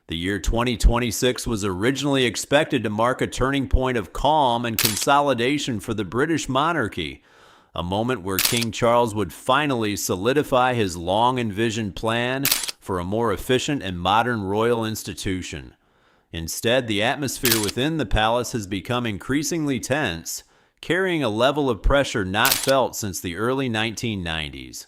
The year 2026 was originally expected to mark a turning point of calm and consolidation for the British monarchy, a moment where King Charles would finally solidify his long-envisioned plan for a more efficient and modern royal institution. Instead, the atmosphere within the palace has become increasingly tense, carrying a level of pressure not felt since the early 1990s.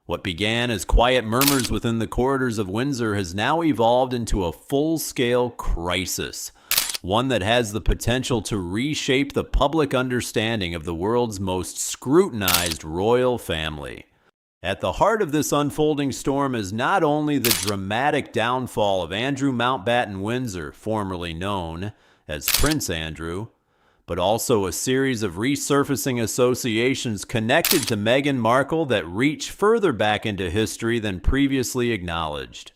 What began as quiet murmurs within the corridors of Windsor has now evolved into a full-scale crisis, one that has the potential to reshape the public understanding of the world's most scrutinized royal family. At the heart of this unfolding storm is not only the dramatic downfall of Andrew Mountbatten Windsor, formerly known as Prince Andrew, but also a series of resurfacing associations connected to Meghan Markle that reach further back into history than previously acknowledged.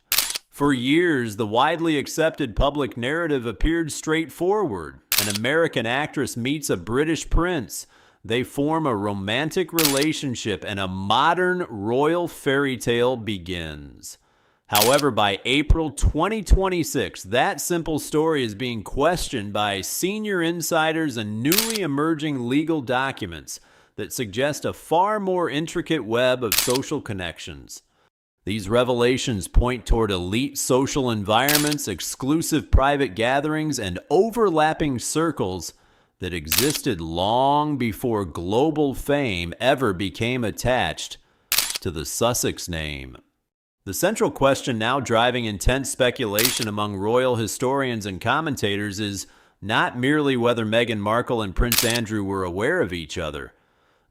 For years, the widely accepted public narrative appeared straightforward. An American actress meets a British prince. They form a romantic relationship and a modern royal fairy tale begins. However, by April 2026, that simple story is being questioned by senior insiders and newly emerging legal documents that suggest a far more intricate web of social connections. These revelations point toward elite social environments, exclusive private gatherings, and overlapping circles that existed long before global fame ever became attached to the Sussex name. The central question now driving intense speculation among royal historians and commentators is not merely whether Meghan Markle and Prince Andrew were aware of each other,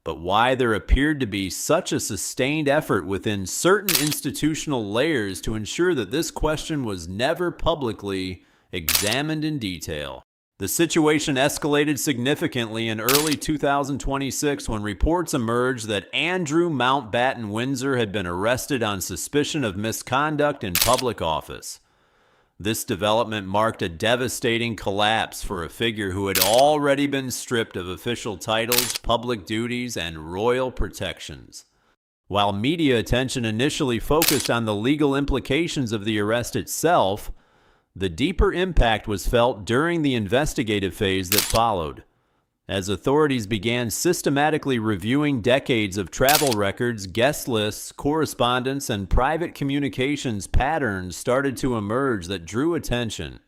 but why there appeared to be such a sustained effort within certain institutional layers to ensure that this question was never publicly examined in detail. The situation escalated significantly in early 2026 when reports emerged that Andrew Mountbatten Windsor had been arrested on suspicion of misconduct in public office. This development marked a devastating collapse for a figure who had already been stripped of official titles, public duties, and royal protections. While media attention initially focused on the legal implications of the arrest itself, the deeper impact was felt during the investigative phase that followed, as authorities began systematically reviewing decades of travel records, guest lists, correspondence, and private communications. Patterns started to emerge that drew attention.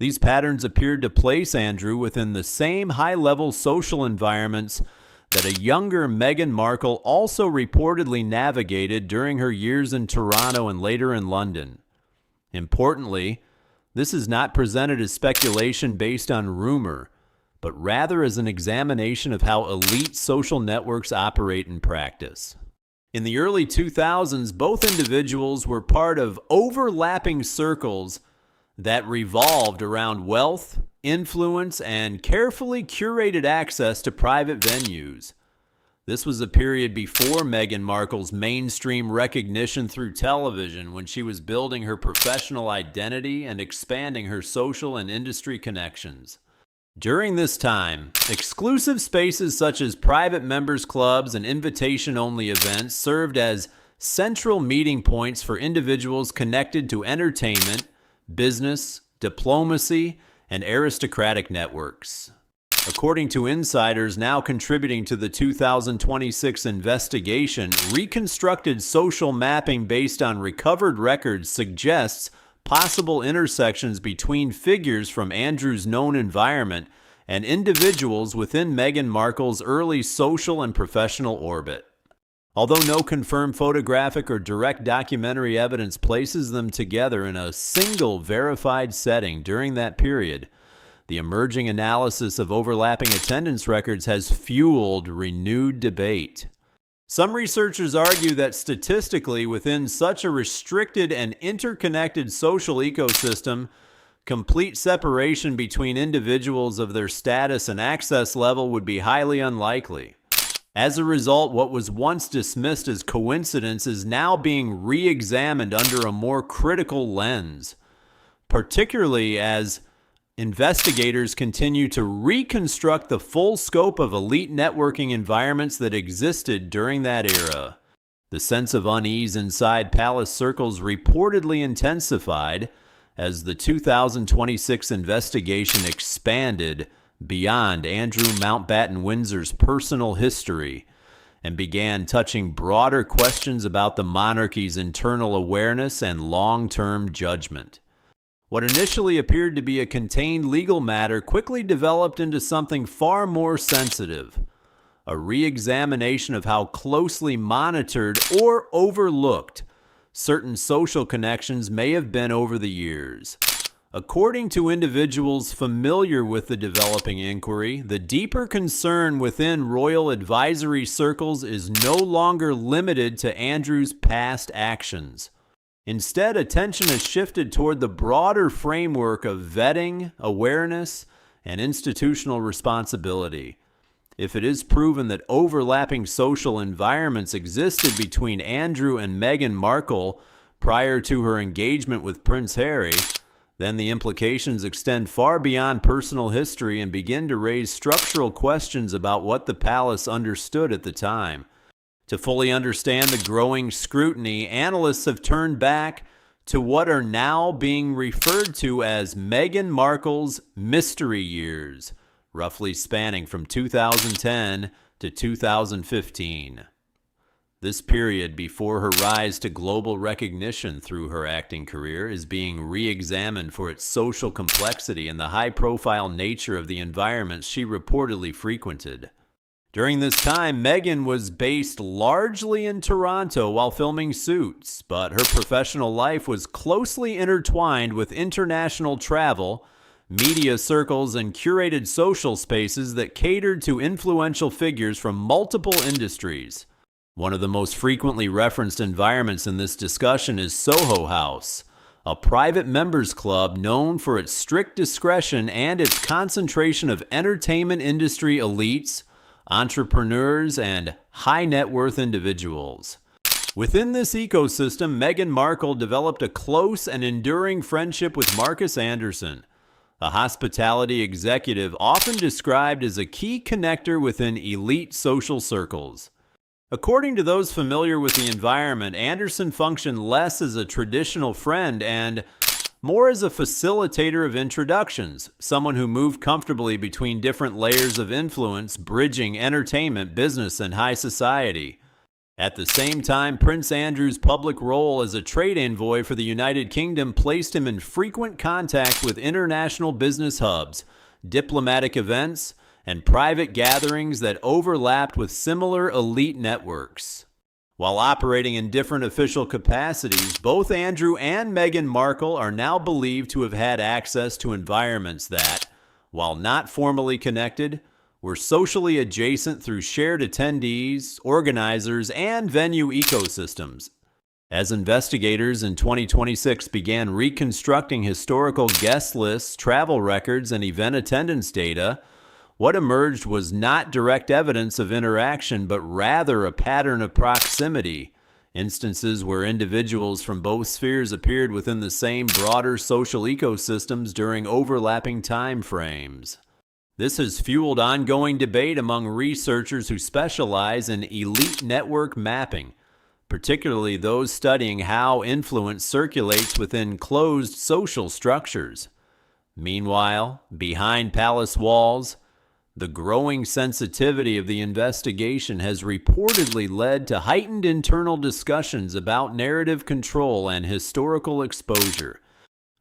These patterns appeared to place Andrew within the same high-level social environments that a younger Meghan Markle also reportedly navigated during her years in Toronto and later in London. Importantly, this is not presented as speculation based on rumor, but rather as an examination of how elite social networks operate in practice. In the early 2000s, both individuals were part of overlapping circles that revolved around wealth, influence, and carefully curated access to private venues. This was a period before Meghan Markle's mainstream recognition through television, when she was building her professional identity and expanding her social and industry connections. During this time, exclusive spaces such as private members clubs and invitation-only events served as central meeting points for individuals connected to entertainment, business, diplomacy, and aristocratic networks. According to insiders now contributing to the 2026 investigation, reconstructed social mapping based on recovered records suggests possible intersections between figures from Andrew's known environment and individuals within Meghan Markle's early social and professional orbit. Although no confirmed photographic or direct documentary evidence places them together in a single verified setting during that period, the emerging analysis of overlapping attendance records has fueled renewed debate. Some researchers argue that statistically, within such a restricted and interconnected social ecosystem, complete separation between individuals of their status and access level would be highly unlikely. As a result, what was once dismissed as coincidence is now being re-examined under a more critical lens, particularly as investigators continue to reconstruct the full scope of elite networking environments that existed during that era. The sense of unease inside palace circles reportedly intensified as the 2026 investigation expanded beyond Andrew Mountbatten Windsor's personal history and began touching broader questions about the monarchy's internal awareness and long-term judgment. What initially appeared to be a contained legal matter quickly developed into something far more sensitive, a re-examination of how closely monitored or overlooked certain social connections may have been over the years. According to individuals familiar with the developing inquiry, the deeper concern within royal advisory circles is no longer limited to Andrew's past actions. Instead, attention has shifted toward the broader framework of vetting, awareness, and institutional responsibility. If it is proven that overlapping social environments existed between Andrew and Meghan Markle prior to her engagement with Prince Harry, then the implications extend far beyond personal history and begin to raise structural questions about what the palace understood at the time. To fully understand the growing scrutiny, analysts have turned back to what are now being referred to as Meghan Markle's mystery years, roughly spanning from 2010 to 2015. This period before her rise to global recognition through her acting career is being re-examined for its social complexity and the high-profile nature of the environments she reportedly frequented. During this time, Meghan was based largely in Toronto while filming Suits, but her professional life was closely intertwined with international travel, media circles, and curated social spaces that catered to influential figures from multiple industries. One of the most frequently referenced environments in this discussion is Soho House, a private members club known for its strict discretion and its concentration of entertainment industry elites, entrepreneurs, and high-net-worth individuals. Within this ecosystem, Meghan Markle developed a close and enduring friendship with Marcus Anderson, a hospitality executive often described as a key connector within elite social circles. According to those familiar with the environment, Anderson functioned less as a traditional friend and more as a facilitator of introductions, someone who moved comfortably between different layers of influence, bridging entertainment, business, and high society. At the same time, Prince Andrew's public role as a trade envoy for the United Kingdom placed him in frequent contact with international business hubs, diplomatic events, and private gatherings that overlapped with similar elite networks. While operating in different official capacities, both Andrew and Meghan Markle are now believed to have had access to environments that, while not formally connected, were socially adjacent through shared attendees, organizers, and venue ecosystems. As investigators in 2026 began reconstructing historical guest lists, travel records, and event attendance data, what emerged was not direct evidence of interaction, but rather a pattern of proximity, instances where individuals from both spheres appeared within the same broader social ecosystems during overlapping time frames. This has fueled ongoing debate among researchers who specialize in elite network mapping, particularly those studying how influence circulates within closed social structures. Meanwhile, behind palace walls, the growing sensitivity of the investigation has reportedly led to heightened internal discussions about narrative control and historical exposure.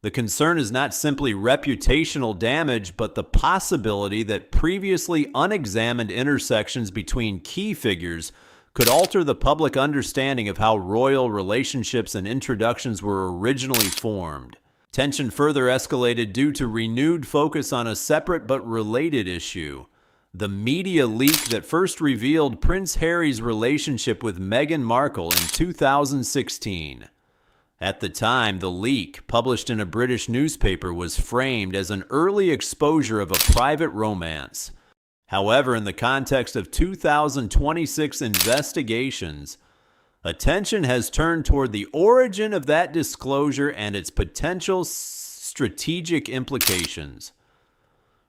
The concern is not simply reputational damage, but the possibility that previously unexamined intersections between key figures could alter the public understanding of how royal relationships and introductions were originally formed. Tension further escalated due to renewed focus on a separate but related issue: the media leak that first revealed Prince Harry's relationship with Meghan Markle in 2016. At the time, the leak, published in a British newspaper, was framed as an early exposure of a private romance. However, in the context of 2026 investigations, attention has turned toward the origin of that disclosure and its potential strategic implications.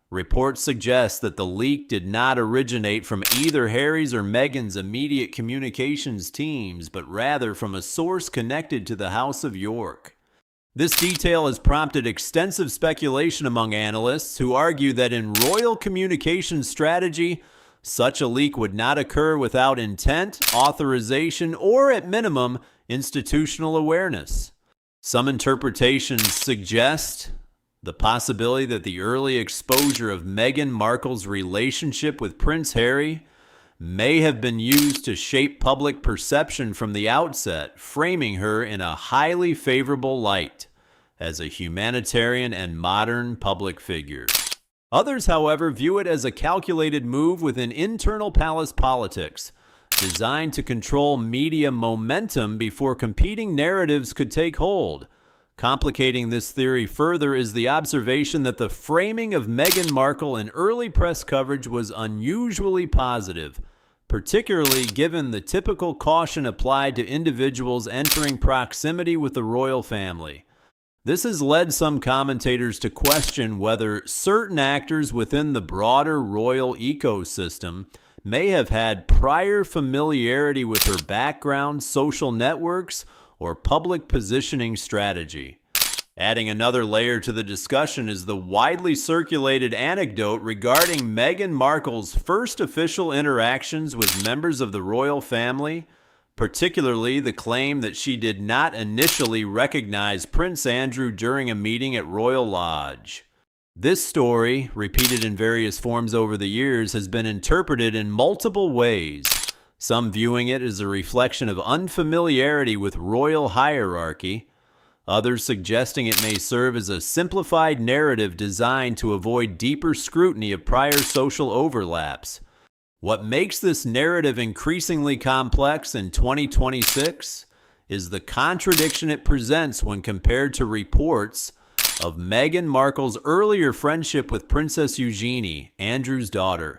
Reports suggest that the leak did not originate from either Harry's or Meghan's immediate communications teams, but rather from a source connected to the House of York. This detail has prompted extensive speculation among analysts who argue that in royal communication strategy, such a leak would not occur without intent, authorization, or at minimum, institutional awareness. Some interpretations suggest the possibility that the early exposure of Meghan Markle's relationship with Prince Harry may have been used to shape public perception from the outset, framing her in a highly favorable light as a humanitarian and modern public figure. Others, however, view it as a calculated move within internal palace politics, designed to control media momentum before competing narratives could take hold. Complicating this theory further is the observation that the framing of Meghan Markle in early press coverage was unusually positive, particularly given the typical caution applied to individuals entering proximity with the royal family. This has led some commentators to question whether certain actors within the broader royal ecosystem may have had prior familiarity with her background, social networks, or public positioning strategy. Adding another layer to the discussion is the widely circulated anecdote regarding Meghan Markle's first official interactions with members of the royal family, particularly the claim that she did not initially recognize Prince Andrew during a meeting at Royal Lodge. This story, repeated in various forms over the years, has been interpreted in multiple ways, some viewing it as a reflection of unfamiliarity with royal hierarchy, others suggesting it may serve as a simplified narrative designed to avoid deeper scrutiny of prior social overlaps. What makes this narrative increasingly complex in 2026 is the contradiction it presents when compared to reports of Meghan Markle's earlier friendship with Princess Eugenie, Andrew's daughter.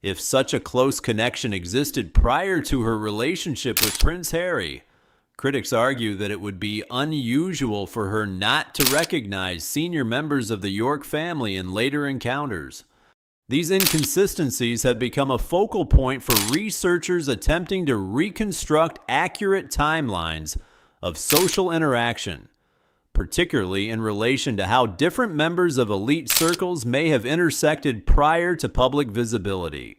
If such a close connection existed prior to her relationship with Prince Harry, critics argue that it would be unusual for her not to recognize senior members of the York family in later encounters. These inconsistencies have become a focal point for researchers attempting to reconstruct accurate timelines of social interaction, particularly in relation to how different members of elite circles may have intersected prior to public visibility.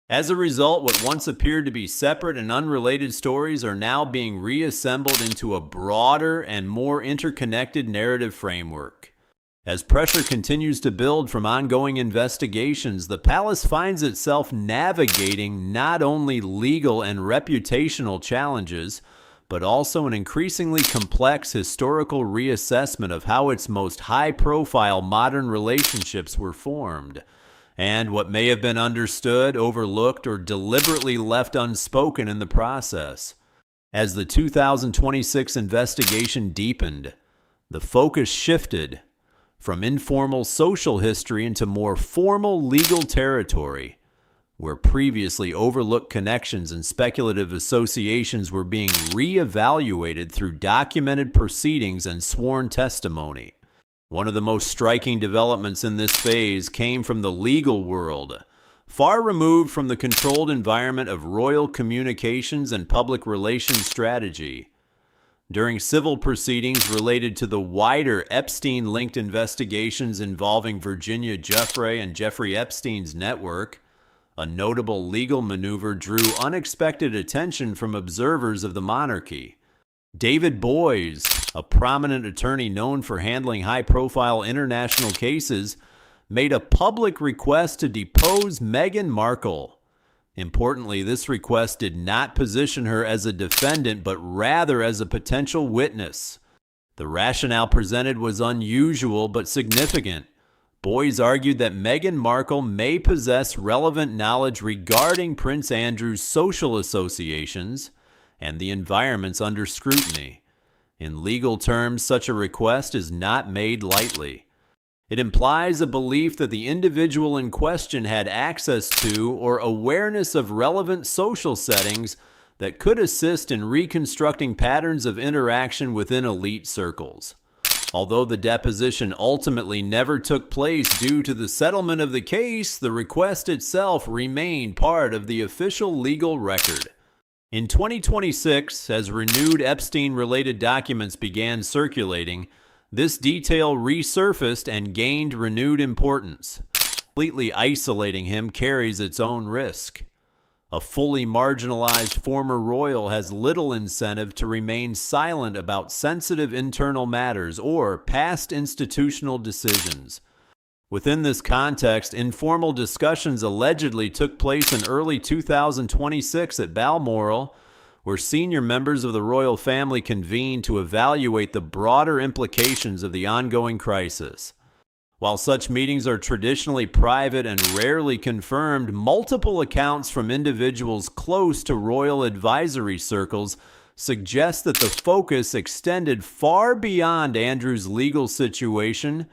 As a result, what once appeared to be separate and unrelated stories are now being reassembled into a broader and more interconnected narrative framework. As pressure continues to build from ongoing investigations, the palace finds itself navigating not only legal and reputational challenges, but also an increasingly complex historical reassessment of how its most high-profile modern relationships were formed, and what may have been understood, overlooked, or deliberately left unspoken in the process. As the 2026 investigation deepened, the focus shifted from informal social history into more formal legal territory, where previously overlooked connections and speculative associations were being re-evaluated through documented proceedings and sworn testimony. One of the most striking developments in this phase came from the legal world, far removed from the controlled environment of royal communications and public relations strategy. During civil proceedings related to the wider Epstein-linked investigations involving Virginia Giuffre and Jeffrey Epstein's network, a notable legal maneuver drew unexpected attention from observers of the monarchy. David Boies, a prominent attorney known for handling high-profile international cases, made a public request to depose Meghan Markle. Importantly, this request did not position her as a defendant, but rather as a potential witness. The rationale presented was unusual but significant. Boies argued that Meghan Markle may possess relevant knowledge regarding Prince Andrew's social associations and the environments under scrutiny. In legal terms, such a request is not made lightly. It implies a belief that the individual in question had access to or awareness of relevant social settings that could assist in reconstructing patterns of interaction within elite circles. Although the deposition ultimately never took place due to the settlement of the case, the request itself remained part of the official legal record. In 2026, as renewed Epstein-related documents began circulating, This detail resurfaced and gained renewed importance. Completely isolating him carries its own risk. A fully marginalized former royal has little incentive to remain silent about sensitive internal matters or past institutional decisions. Within this context, informal discussions allegedly took place in early 2026 at Balmoral, where senior members of the royal family convened to evaluate the broader implications of the ongoing crisis. While such meetings are traditionally private and rarely confirmed, multiple accounts from individuals close to royal advisory circles suggest that the focus extended far beyond Andrew's legal situation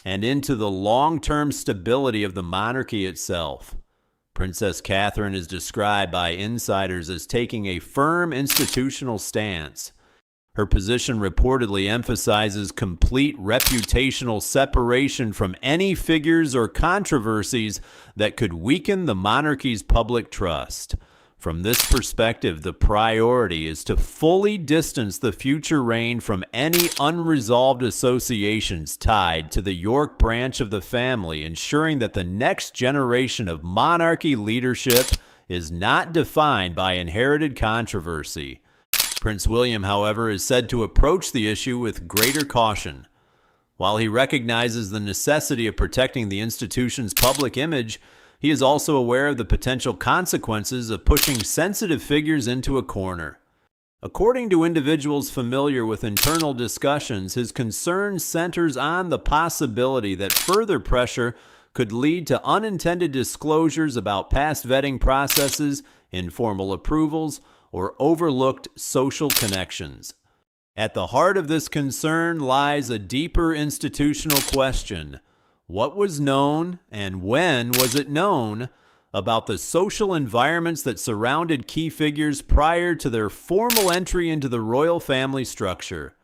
and into the long-term stability of the monarchy itself. Princess Catherine is described by insiders as taking a firm institutional stance. Her position reportedly emphasizes complete reputational separation from any figures or controversies that could weaken the monarchy's public trust. From this perspective, the priority is to fully distance the future reign from any unresolved associations tied to the York branch of the family, ensuring that the next generation of monarchy leadership is not defined by inherited controversy. Prince William, however, is said to approach the issue with greater caution. While he recognizes the necessity of protecting the institution's public image, he is also aware of the potential consequences of pushing sensitive figures into a corner. According to individuals familiar with internal discussions, his concern centers on the possibility that further pressure could lead to unintended disclosures about past vetting processes, informal approvals, or overlooked social connections. At the heart of this concern lies a deeper institutional question. What was known, and when was it known, about the social environments that surrounded key figures prior to their formal entry into the royal family structure?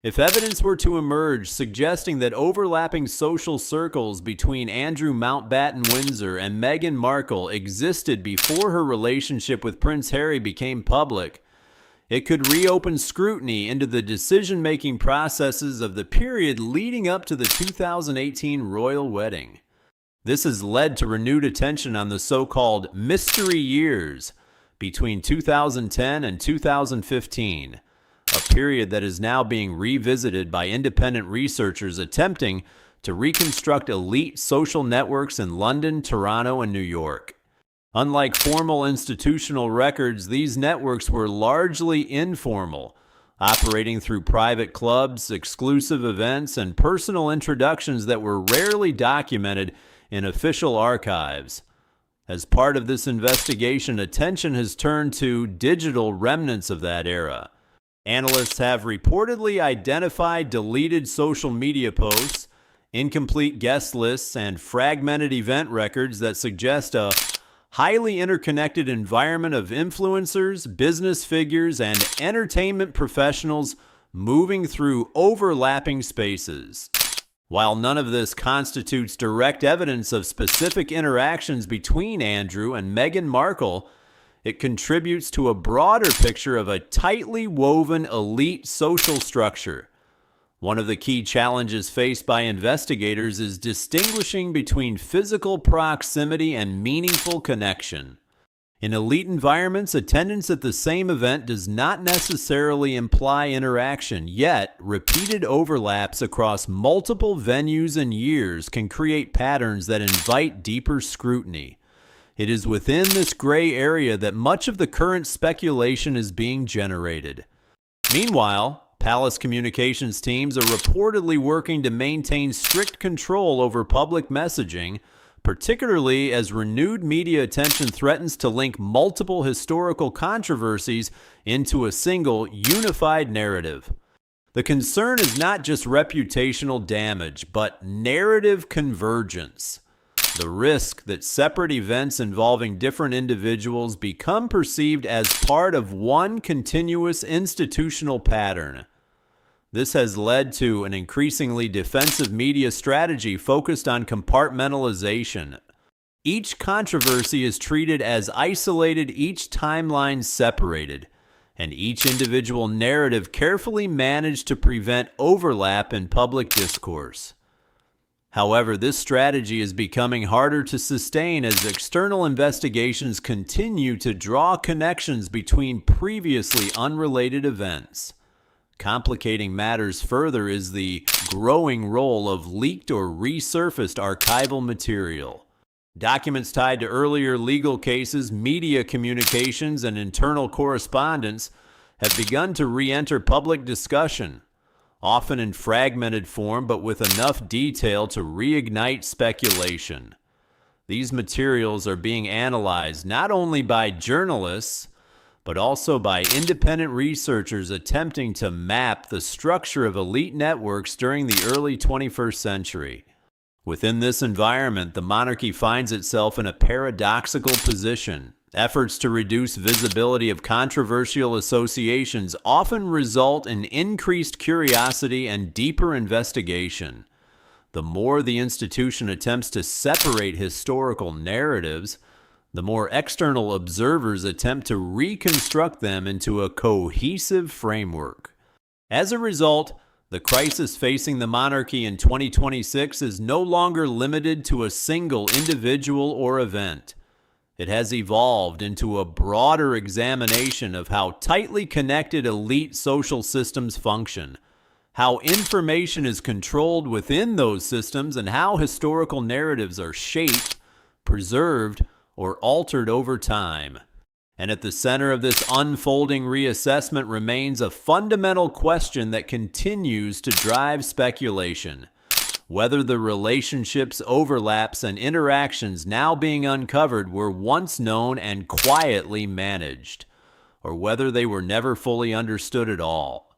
If evidence were to emerge suggesting that overlapping social circles between Andrew Mountbatten Windsor and Meghan Markle existed before her relationship with Prince Harry became public, it could reopen scrutiny into the decision-making processes of the period leading up to the 2018 royal wedding. This has led to renewed attention on the so-called mystery years between 2010 and 2015. A period that is now being revisited by independent researchers attempting to reconstruct elite social networks in London, Toronto, and New York. Unlike formal institutional records, these networks were largely informal, operating through private clubs, exclusive events, and personal introductions that were rarely documented in official archives. As part of this investigation, attention has turned to digital remnants of that era. Analysts have reportedly identified deleted social media posts, incomplete guest lists, and fragmented event records that suggest a highly interconnected environment of influencers, business figures, and entertainment professionals moving through overlapping spaces. While none of this constitutes direct evidence of specific interactions between Andrew and Meghan Markle, it contributes to a broader picture of a tightly woven elite social structure. One of the key challenges faced by investigators is distinguishing between physical proximity and meaningful connection. In elite environments, attendance at the same event does not necessarily imply interaction, yet repeated overlaps across multiple venues and years can create patterns that invite deeper scrutiny. It is within this gray area that much of the current speculation is being generated. Meanwhile, Palace communications teams are reportedly working to maintain strict control over public messaging, particularly as renewed media attention threatens to link multiple historical controversies into a single, unified narrative. The concern is not just reputational damage, but narrative convergence. The risk that separate events involving different individuals become perceived as part of one continuous institutional pattern. This has led to an increasingly defensive media strategy focused on compartmentalization. Each controversy is treated as isolated, each timeline separated, and each individual narrative carefully managed to prevent overlap in public discourse. However, this strategy is becoming harder to sustain as external investigations continue to draw connections between previously unrelated events. Complicating matters further is the growing role of leaked or resurfaced archival material. Documents tied to earlier legal cases, media communications, and internal correspondence have begun to re-enter public discussion, often in fragmented form but with enough detail to reignite speculation. These materials are being analyzed not only by journalists, but also by independent researchers attempting to map the structure of elite networks during the early 21st century. Within this environment, the monarchy finds itself in a paradoxical position. Efforts to reduce visibility of controversial associations often result in increased curiosity and deeper investigation. The more the institution attempts to separate historical narratives, the more external observers attempt to reconstruct them into a cohesive framework. As a result, the crisis facing the monarchy in 2026 is no longer limited to a single individual or event. It has evolved into a broader examination of how tightly connected elite social systems function, how information is controlled within those systems, and how historical narratives are shaped, preserved, or altered over time. And at the center of this unfolding reassessment remains a fundamental question that continues to drive speculation: whether the relationships, overlaps, and interactions now being uncovered were once known and quietly managed, or whether they were never fully understood at all.